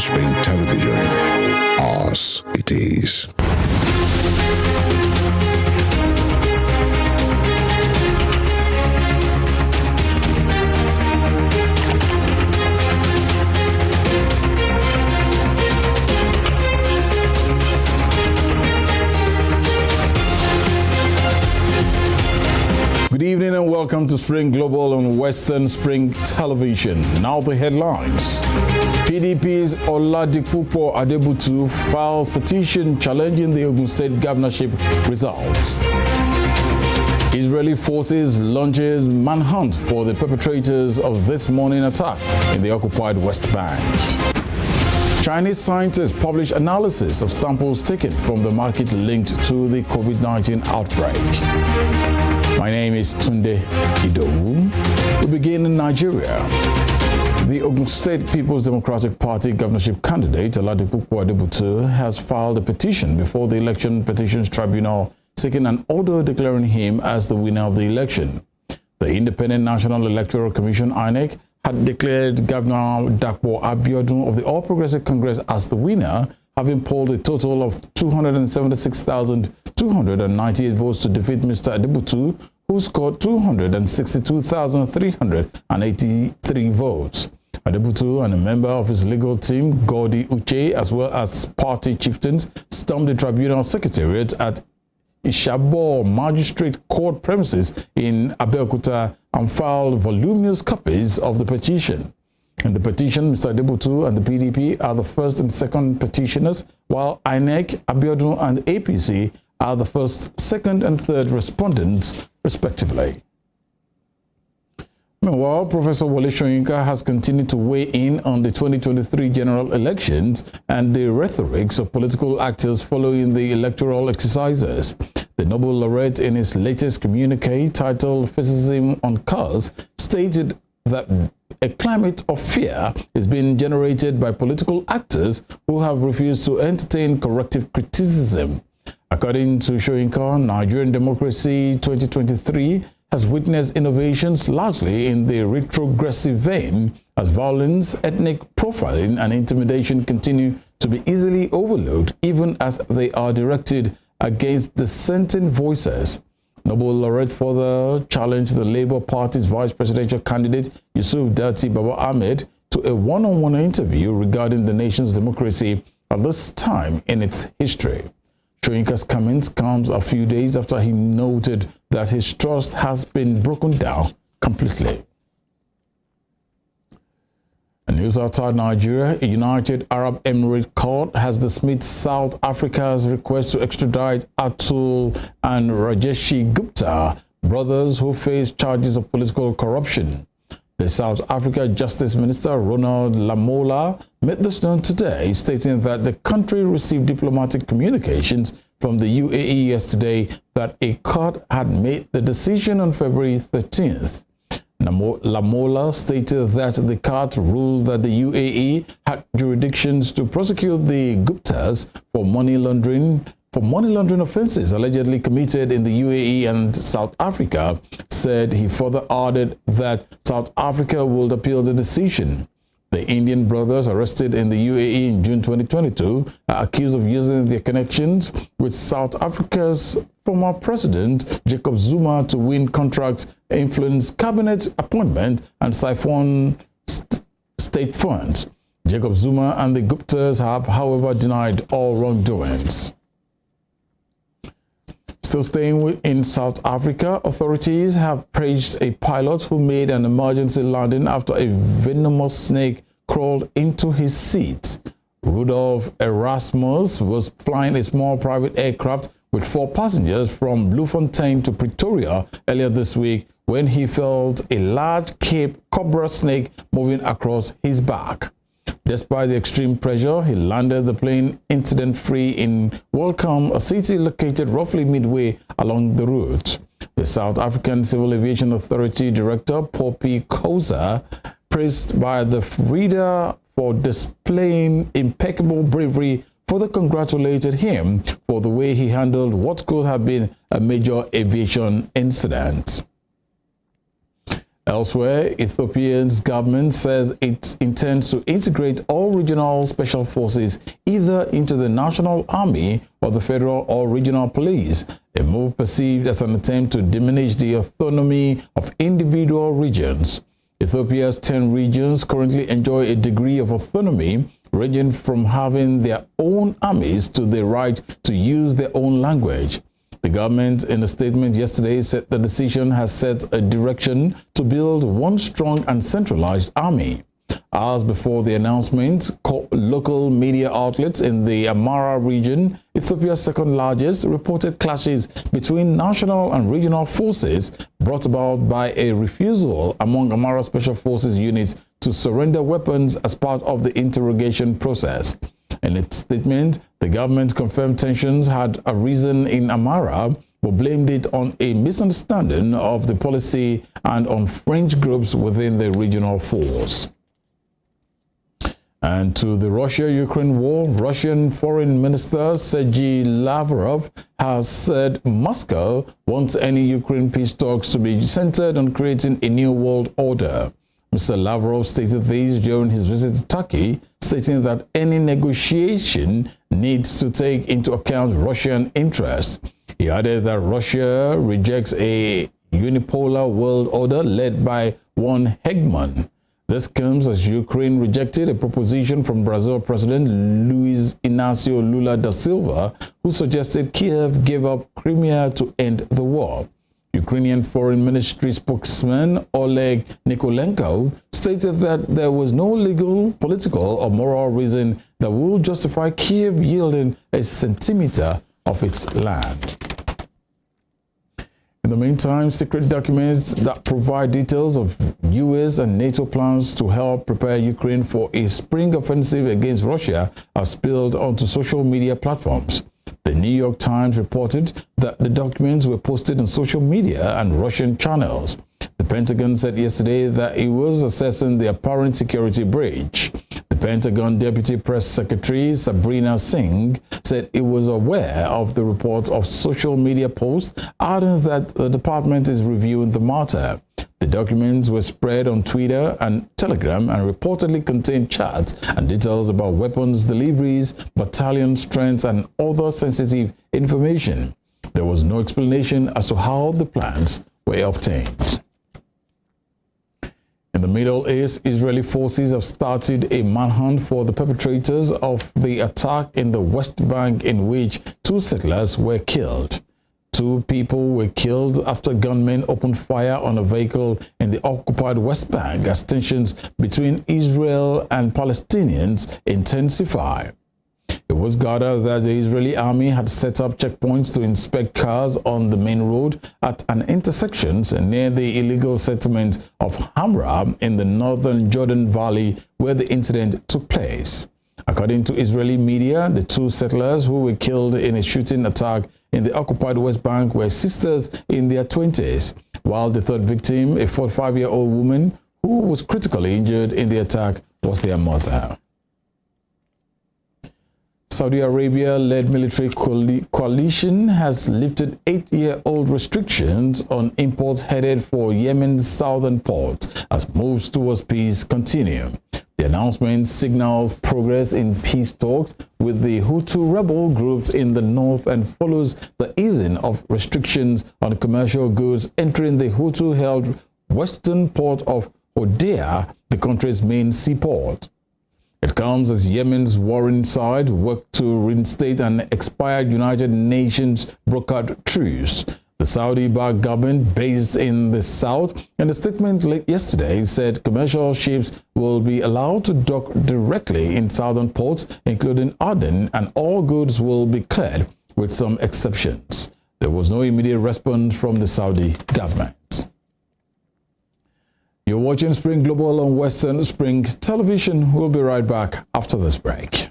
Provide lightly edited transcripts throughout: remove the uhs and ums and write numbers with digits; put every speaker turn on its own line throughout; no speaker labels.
Spring Television. Ours it is.
Good evening and welcome to Spring Global on Western Spring Television. Now the headlines. PDP's Oladipupo Adebutu files petition challenging the Ogun State governorship results. Israeli forces launches manhunt for the perpetrators of this morning attack in the occupied West Bank. Chinese scientists publish analysis of samples taken from the market linked to the COVID-19 outbreak. My name is Tunde Idowu. We begin in Nigeria. The Ogun State People's Democratic Party governorship candidate, Oladipupo Adebutu, has filed a petition before the Election Petitions Tribunal seeking an order declaring him as the winner of the election. The Independent National Electoral Commission, INEC, had declared Governor Dapo Abiodun of the All Progressive Congress as the winner, having polled a total of 276,298 votes to defeat Mr. Adebutu, who scored 262,383 votes. Adebutu and a member of his legal team, Gordy Uche, as well as party chieftains, stormed the tribunal secretariat at Ishabo Magistrate Court premises in Abeokuta and filed voluminous copies of the petition. In the petition, Mr. Adebutu and the PDP are the first and second petitioners, while INEC, Abiodun, and the APC are the first, second, and third respondents, respectively. Meanwhile, Professor Wole Soyinka has continued to weigh in on the 2023 general elections and the rhetorics of political actors following the electoral exercises. The Nobel laureate, in his latest communique titled Fascism on Cars, stated that a climate of fear is being generated by political actors who have refused to entertain corrective criticism. According to Soyinka, Nigerian democracy 2023 has witnessed innovations largely in the retrogressive vein as violence, ethnic profiling, and intimidation continue to be easily overlooked, even as they are directed against dissenting voices. Nobel laureate further challenged the Labour Party's vice presidential candidate Yusuf Dati Baba Ahmed to a one-on-one interview regarding the nation's democracy at this time in its history. Soyinka's comments comes a few days after he noted that his trust has been broken down completely. And news outside Nigeria, a United Arab Emirates court has dismissed South Africa's request to extradite Atul and Rajeshi Gupta, brothers who face charges of political corruption. The South Africa Justice Minister Ronald Lamola made this known today, stating that the country received diplomatic communications from the UAE yesterday that a court had made the decision on February 13th. Lamola stated that the court ruled that the UAE had jurisdictions to prosecute the Guptas for money laundering offenses allegedly committed in the UAE, and South Africa said. He further added that South Africa would appeal the decision. The Indian brothers arrested in the UAE in June 2022 are accused of using their connections with South Africa's former president Jacob Zuma to win contracts, influence cabinet appointment, and siphon state funds. Jacob Zuma and the Guptas have, however, denied all wrongdoings. Still staying in South Africa, authorities have praised a pilot who made an emergency landing after a venomous snake crawled into his seat. Rudolf Erasmus was flying a small private aircraft with 4 passengers from Bloemfontein to Pretoria earlier this week when he felt a large Cape cobra snake moving across his back. Despite the extreme pressure, he landed the plane incident-free in Welcome, a city located roughly midway along the route. The South African Civil Aviation Authority Director, Poppy Koza, praised by the reader for displaying impeccable bravery, further congratulated him for the way he handled what could have been a major aviation incident. Elsewhere, Ethiopia's government says it intends to integrate all regional special forces either into the national army or the federal or regional police, a move perceived as an attempt to diminish the autonomy of individual regions. Ethiopia's 10 regions currently enjoy a degree of autonomy, ranging from having their own armies to the right to use their own language. The government, in a statement yesterday, said the decision has set a direction to build one strong and centralized army. Hours before the announcement, local media outlets in the Amhara region, Ethiopia's second largest, reported clashes between national and regional forces brought about by a refusal among Amhara Special Forces units to surrender weapons as part of the interrogation process. In its statement, the government confirmed tensions had arisen in Amhara, but blamed it on a misunderstanding of the policy and on fringe groups within the regional force. And to the Russia-Ukraine war, Russian Foreign Minister Sergei Lavrov has said Moscow wants any Ukraine peace talks to be centered on creating a new world order. Mr. Lavrov stated this during his visit to Turkey, stating that any negotiation needs to take into account Russian interests. He added that Russia rejects a unipolar world order led by one hegemon. This comes as Ukraine rejected a proposition from Brazil President Luiz Inácio Lula da Silva, who suggested Kiev give up Crimea to end the war. Ukrainian Foreign Ministry spokesman Oleg Nikolenko stated that there was no legal, political, or moral reason that would justify Kiev yielding a centimeter of its land. In the meantime, secret documents that provide details of U.S. and NATO plans to help prepare Ukraine for a spring offensive against Russia are spilled onto social media platforms. The New York Times reported that the documents were posted on social media and Russian channels. The Pentagon said yesterday that it was assessing the apparent security breach. The Pentagon Deputy Press Secretary Sabrina Singh said it was aware of the reports of social media posts, adding that the department is reviewing the matter. The documents were spread on Twitter and Telegram and reportedly contained charts and details about weapons deliveries, battalion strengths, and other sensitive information. There was no explanation as to how the plans were obtained. In the Middle East, Israeli forces have started a manhunt for the perpetrators of the attack in the West Bank in which 2 settlers were killed. 2 people were killed after gunmen opened fire on a vehicle in the occupied West Bank as tensions between Israel and Palestinians intensify. It was gathered that the Israeli army had set up checkpoints to inspect cars on the main road at an intersection near the illegal settlement of Hamra in the northern Jordan Valley where the incident took place. According to Israeli media, the 2 settlers who were killed in a shooting attack in the occupied West Bank were sisters in their 20s, while the 3rd victim, a 45-year-old woman who was critically injured in the attack, was their mother. Saudi Arabia-led military coalition has lifted 8-year-old restrictions on imports headed for Yemen's southern ports as moves towards peace continue. The announcement signals progress in peace talks with the Houthi rebel groups in the north and follows the easing of restrictions on commercial goods entering the Houthi-held western port of Hodeidah, the country's main seaport. It comes as Yemen's warring side work to reinstate an expired United Nations brokered truce. The Saudi-backed government, based in the south, in a statement late yesterday, said commercial ships will be allowed to dock directly in southern ports, including Aden, and all goods will be cleared, with some exceptions. There was no immediate response from the Saudi government. You're watching Spring Global on Western Spring Television. We'll be right back after this break.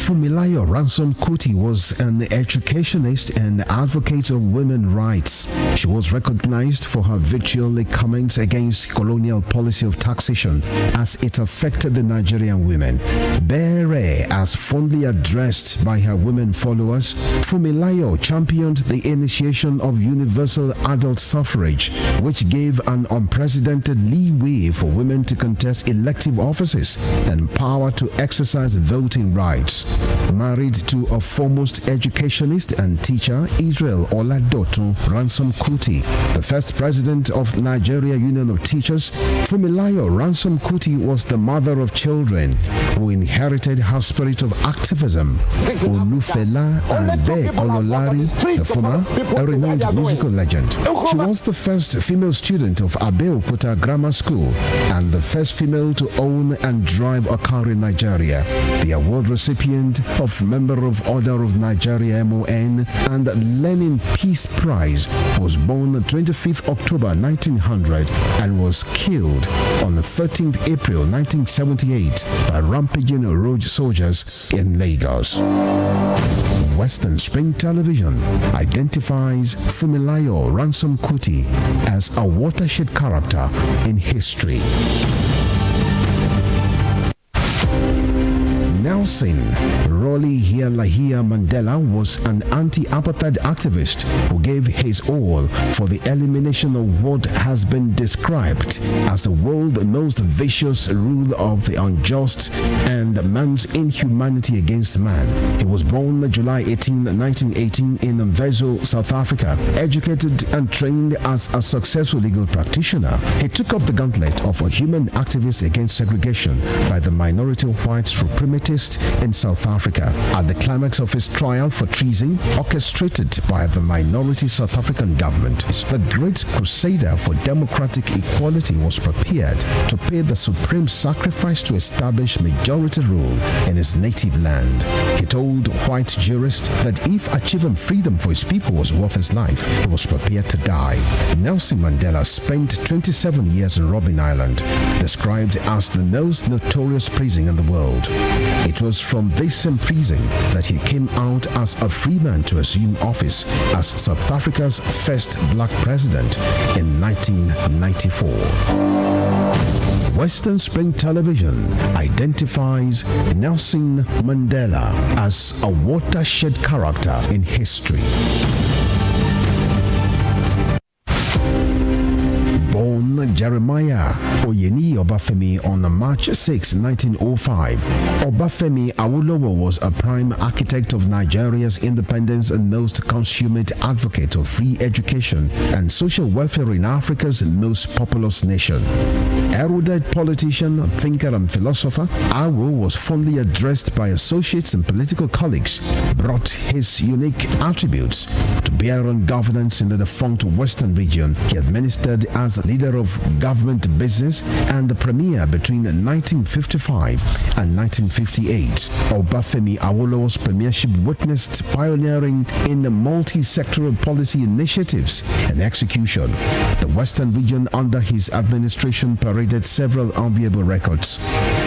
Fumilayo Ransom Kuti was an educationist and advocate of women's rights. She was recognized for her vitriolic comments against colonial policy of taxation as it affected the Nigerian women. Bere, as fondly addressed by her women followers, Funmilayo championed the initiation of universal adult suffrage, which gave an unprecedented leeway for women to contest elective offices and power to exercise voting rights. Married to a foremost educationist and teacher, Israel Oladotun Ransom Kuti, the first president of Nigeria Union of Teachers, Funmilayo Ransom Kuti was the mother of children who inherited her spirit of activism. Olufela and Be Ololari, the former, a renowned musical legend. She was the first female student of Abeokuta Grammar School and the first female to own and drive a car in Nigeria. The award recipient of Member of Order of Nigeria MON and Lenin Peace Prize, was born on 25th October 1900 and was killed on 13th April 1978 by rampaging road soldiers in Lagos. Western Spring Television identifies Funmilayo Ransom Kuti as a watershed character in history. Nelson Rolihlahla Mandela was an anti-apartheid activist who gave his all for the elimination of what has been described as the world's most vicious rule of the unjust and man's inhumanity against man. He was born July 18, 1918 in Mvezo, South Africa, educated and trained as a successful legal practitioner. He took up the gauntlet of a human activist against segregation by the minority white suprematists in South Africa. At the climax of his trial for treason, orchestrated by the minority South African government, the great crusader for democratic equality was prepared to pay the supreme sacrifice to establish majority rule in his native land. He told white jurists that if achieving freedom for his people was worth his life, he was prepared to die. Nelson Mandela spent 27 years in Robben Island, described as the most notorious prison in the world. It was from this same prison that he came out as a free man to assume office as South Africa's first black president in 1994. Western Spring Television identifies Nelson Mandela as a watershed character in history. Born Jeremiah Oyeni Obafemi on March 6, 1905, Obafemi Awolowo was a prime architect of Nigeria's independence and most consummate advocate of free education and social welfare in Africa's most populous nation. Erudite politician, thinker and philosopher, Awo was fondly addressed by associates and political colleagues, brought his unique attributes to bear on governance in the defunct Western region. He administered as leader of government business and the premier between 1955 and 1958. Obafemi Awolowo's premiership witnessed pioneering in multi-sectoral policy initiatives and execution. The Western region under his administration paraded several enviable records.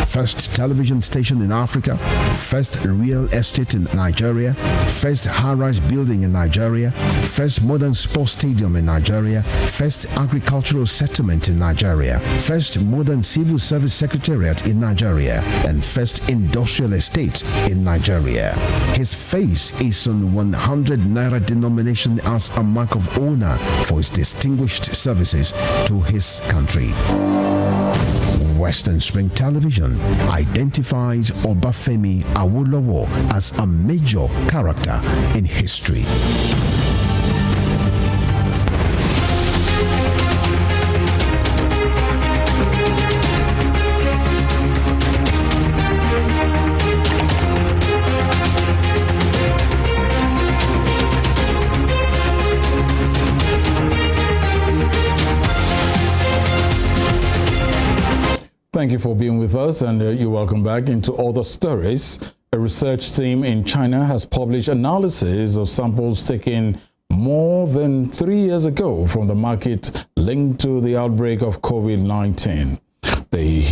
First television station in Africa, first real estate in Nigeria, first high-rise building in Nigeria, first modern sports stadium in Nigeria, first agricultural settlement in Nigeria, first modern civil service secretariat in Nigeria, and first industrial estate in Nigeria. His face is on 100 Naira denomination as a mark of honor for his distinguished services to his country. Western Spring Television identifies Obafemi Awolowo as a major character in history.
Thank you for being with us, and you're welcome back into other stories. A research team in China has published analysis of samples taken more than 3 years ago from the market linked to the outbreak of COVID-19. The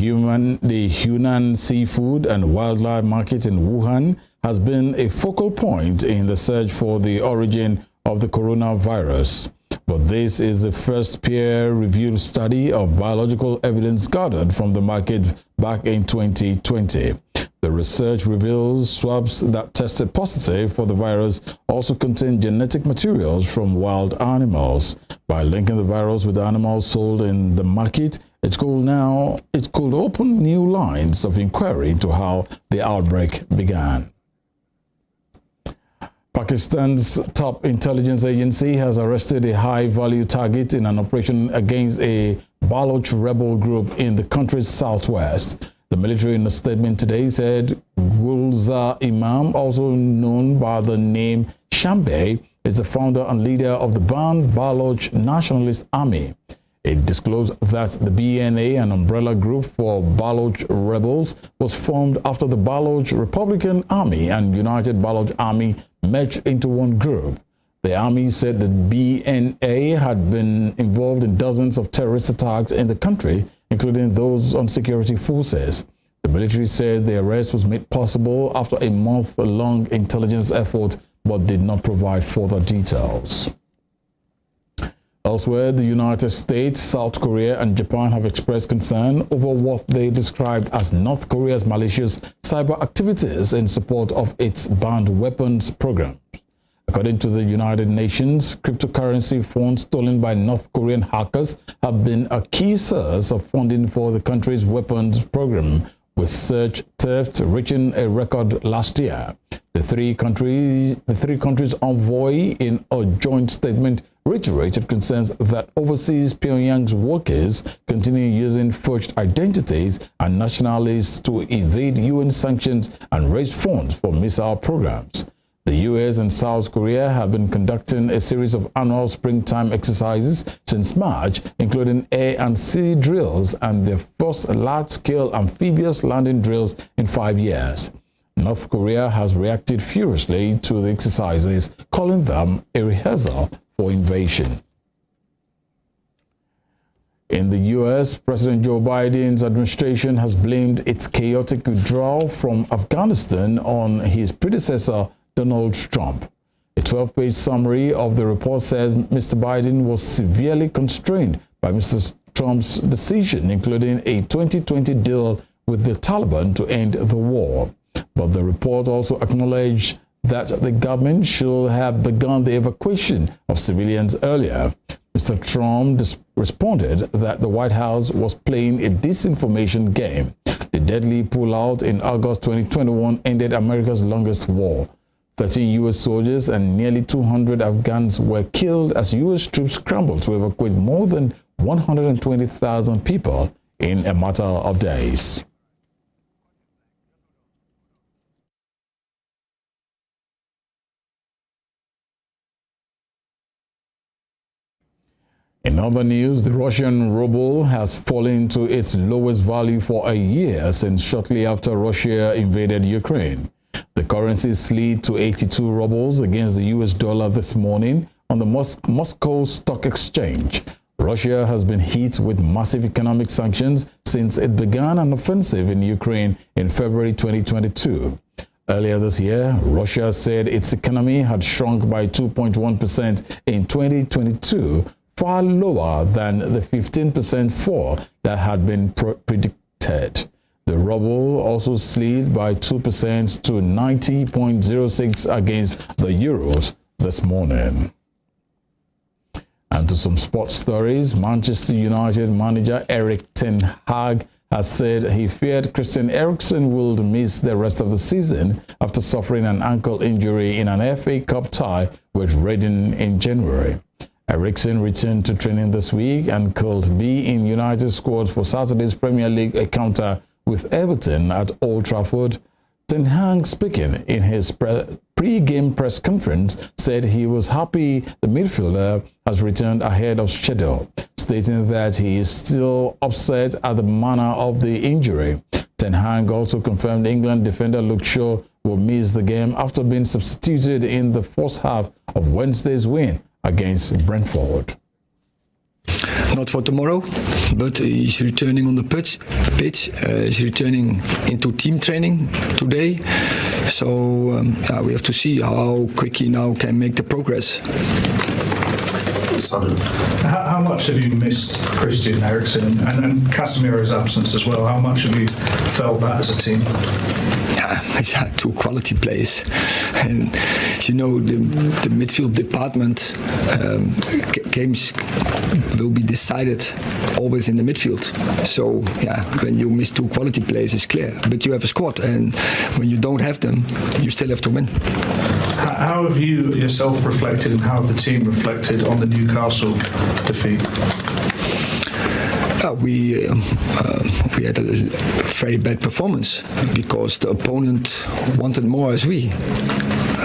Hunan Seafood and Wildlife Market in Wuhan has been a focal point in the search for the origin of the coronavirus. But this is the first peer-reviewed study of biological evidence gathered from the market back in 2020. The research reveals swabs that tested positive for the virus also contain genetic materials from wild animals. By linking the virus with animals sold in the market, it could open new lines of inquiry into how the outbreak began. Pakistan's top intelligence agency has arrested a high-value target in an operation against a Baloch rebel group in the country's southwest. The military in a statement today said Gulzar Imam, also known by the name Shambe, is the founder and leader of the banned Baloch Nationalist Army. It disclosed that the BNA, an umbrella group for Baloch rebels, was formed after the Baloch Republican Army and United Baloch Army merged into one group. The army said that BNA had been involved in dozens of terrorist attacks in the country, including those on security forces. The military said the arrest was made possible after a month-long intelligence effort, but did not provide further details. Elsewhere, the United States, South Korea, and Japan have expressed concern over what they described as North Korea's malicious cyber activities in support of its banned weapons program. According to the United Nations, cryptocurrency funds stolen by North Korean hackers have been a key source of funding for the country's weapons program, with such theft reaching a record last year. The three countries' envoy, in a joint statement, reiterated concerns that overseas Pyongyang's workers continue using forged identities and nationalities to evade UN sanctions and raise funds for missile programs. The US and South Korea have been conducting a series of annual springtime exercises since March, including air and sea drills and their first large-scale amphibious landing drills in 5 years. North Korea has reacted furiously to the exercises, calling them a rehearsal for invasion. In the U.S., President Joe Biden's administration has blamed its chaotic withdrawal from Afghanistan on his predecessor, Donald Trump. A 12-page summary of the report says Mr. Biden was severely constrained by Mr. Trump's decision, including a 2020 deal with the Taliban to end the war. But the report also acknowledged that the government should have begun the evacuation of civilians earlier. Mr. Trump responded that the White House was playing a disinformation game. The deadly pullout in August 2021 ended America's longest war. 13 U.S. soldiers and nearly 200 Afghans were killed as U.S. troops scrambled to evacuate more than 120,000 people in a matter of days. In other news, the Russian ruble has fallen to its lowest value for a year since shortly after Russia invaded Ukraine. The currency slid to 82 rubles against the US dollar this morning on the Moscow Stock Exchange. Russia has been hit with massive economic sanctions since it began an offensive in Ukraine in February 2022. Earlier this year, Russia said its economy had shrunk by 2.1% in 2022, far lower than the 15% fall that had been predicted. The ruble also slid by 2% to 90.06 against the euros this morning. And to some sports stories, Manchester United manager Erik ten Hag has said he feared Christian Eriksen would miss the rest of the season after suffering an ankle injury in an FA Cup tie with Reading in January. Eriksen returned to training this week and could be in United's squad for Saturday's Premier League encounter with Everton at Old Trafford. Ten Hag, speaking in his pre-game press conference, said he was happy the midfielder has returned ahead of schedule, stating that he is still upset at the manner of the injury. Ten Hag also confirmed England defender Luke Shaw will miss the game after being substituted in the first half of Wednesday's win against Brentford.
not for tomorrow, but he's returning on the pitch. He's returning into team training today. So we have to see how quick he now can make the progress.
How much have you missed Christian Eriksen and Casemiro's absence as well? How much have you felt that as a team?
He's had two quality players, and the midfield department games will be decided always in the midfield. So when you miss two quality players, it's clear. But you have a squad, and when you don't have them, you still have to win.
How have you yourself reflected, and how have the team reflected on the Newcastle defeat?
We had a very bad performance because the opponent wanted more as we.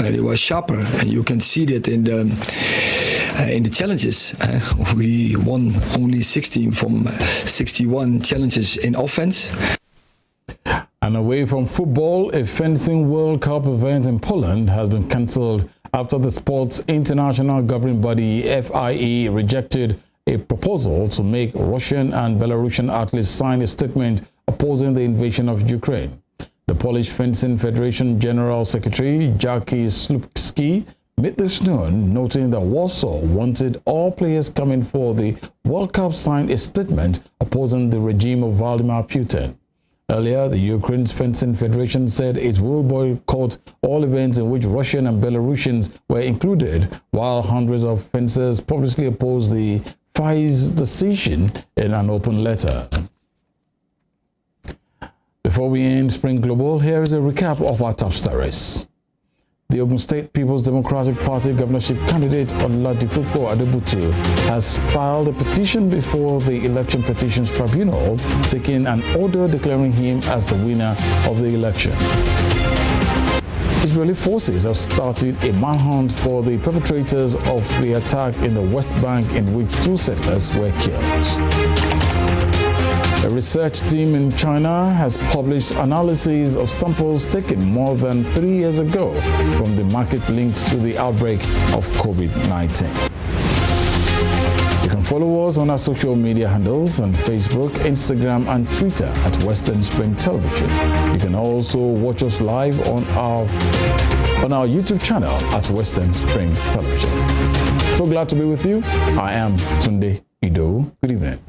They were sharper, and you can see that in the challenges. We won only 16 from 61 challenges in offense.
And away from football, a fencing World Cup event in Poland has been cancelled after the sport's international governing body, FIE, rejected a proposal to make Russian and Belarusian athletes sign a statement opposing the invasion of Ukraine. The Polish Fencing Federation General Secretary, Jackie Slupski, made this known, noting that Warsaw wanted all players coming for the World Cup sign a statement opposing the regime of Vladimir Putin. Earlier, the Ukraine's Fencing Federation said it will boycott all events in which Russian and Belarusians were included, while hundreds of fencers publicly opposed the FIE's decision in an open letter. Before we end Spring Global, here is a recap of our top stories. The Ogun State People's Democratic Party governorship candidate Oladipupo Adebutu has filed a petition before the Election Petitions Tribunal, seeking an order declaring him as the winner of the election. Israeli forces have started a manhunt for the perpetrators of the attack in the West Bank in which 2 settlers were killed. A research team in China has published analyses of samples taken more than 3 years ago from the market linked to the outbreak of COVID-19. You can follow us on our social media handles on Facebook, Instagram, and Twitter at Western Spring Television. You can also watch us live on our YouTube channel at Western Spring Television. So glad to be with you. I am Tunde Ido. Good evening.